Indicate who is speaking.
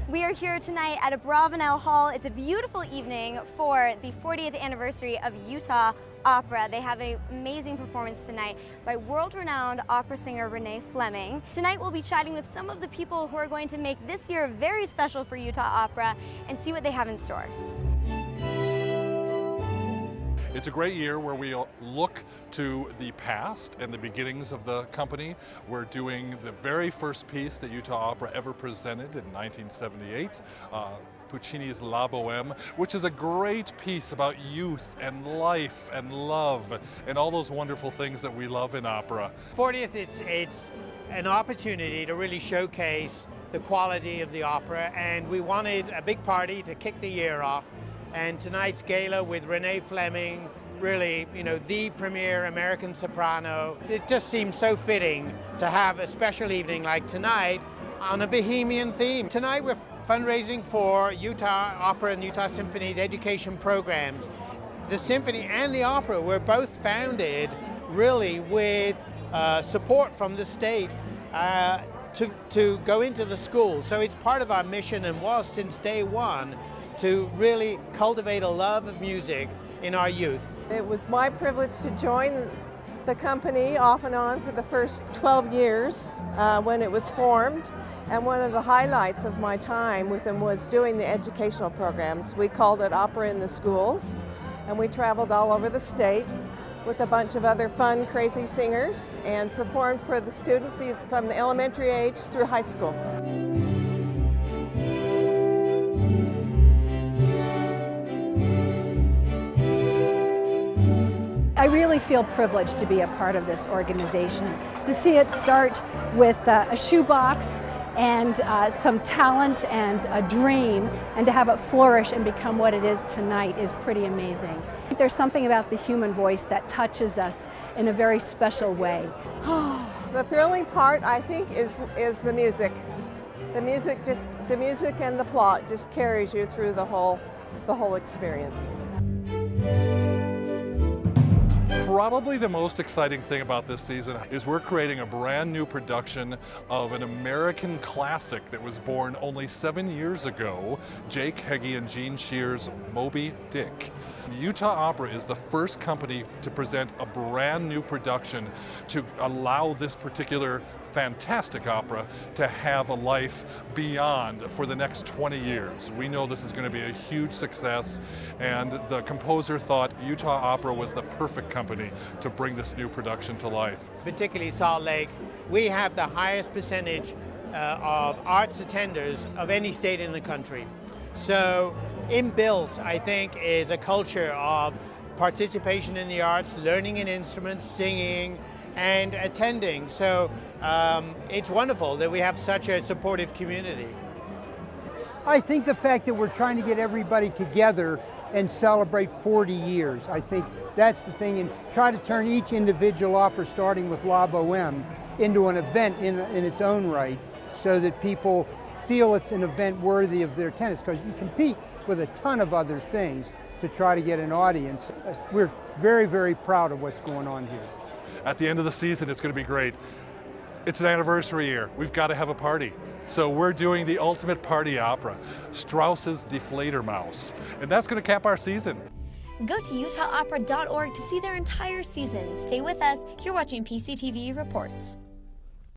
Speaker 1: We are here tonight at Abravanel Hall. It's a beautiful evening for the 40th anniversary of Utah Opera. They have an amazing performance tonight by world-renowned opera singer Renee Fleming. Tonight we'll be chatting with some of the people who are going to make this year very special for Utah Opera and see what they have in store.
Speaker 2: It's a great year where we look to the past and the beginnings of the company. We're doing the very first piece that Utah Opera ever presented in 1978, Puccini's La Boheme, which is a great piece about youth and life and love and all those wonderful things that we love in opera.
Speaker 3: 40th, it's an opportunity to really showcase the quality of the opera, and we wanted a big party to kick the year off. And tonight's gala with Renee Fleming, really, the premier American soprano. It just seemed so fitting to have a special evening like tonight on a Bohemian theme. Tonight we're fundraising for Utah Opera and Utah Symphony's education programs. The symphony and the opera were both founded really with support from the state to go into the schools. So it's part of our mission, and was since day one, to really cultivate a love of music in our youth.
Speaker 4: It was my privilege to join the company off and on for the first 12 years when it was formed. And one of the highlights of my time with them was doing the educational programs. We called it Opera in the Schools, and we traveled all over the state with a bunch of other fun, crazy singers and performed for the students from the elementary age through high school.
Speaker 5: I really feel privileged to be a part of this organization. To see it start with a shoebox and some talent and a dream, and to have it flourish and become what it is tonight is pretty amazing. There's something about the human voice that touches us in a very special way.
Speaker 4: The thrilling part, I think, is the music. The music and the plot just carries you through the whole experience.
Speaker 2: Probably the most exciting thing about this season is we're creating a brand new production of an American classic that was born only 7 years ago, Jake Heggie and Gene Shear's Moby Dick. Utah Opera is the first company to present a brand new production to allow this particular fantastic opera to have a life beyond for the next 20 years. We know this is going to be a huge success, and the composer thought Utah Opera was the perfect company to bring this new production to life.
Speaker 3: Particularly Salt Lake, we have the highest percentage of arts attenders of any state in the country. So inbuilt, I think, is a culture of participation in the arts, learning an instrument, singing, and attending. So it's wonderful that we have such a supportive community.
Speaker 6: I think the fact that we're trying to get everybody together and celebrate 40 years, I think that's the thing, and try to turn each individual opera, starting with La Boheme, into an event in its own right, so that people feel it's an event worthy of their attendance, because you compete with a ton of other things to try to get an audience. We're very, very proud of what's going on here.
Speaker 2: At the end of the season, it's going to be great. It's an anniversary year. We've got to have a party. So we're doing the ultimate party opera, Strauss's Die Fledermaus. And that's going to cap our season.
Speaker 1: Go to utahopera.org to see their entire season. Stay with us. You're watching PCTV Reports.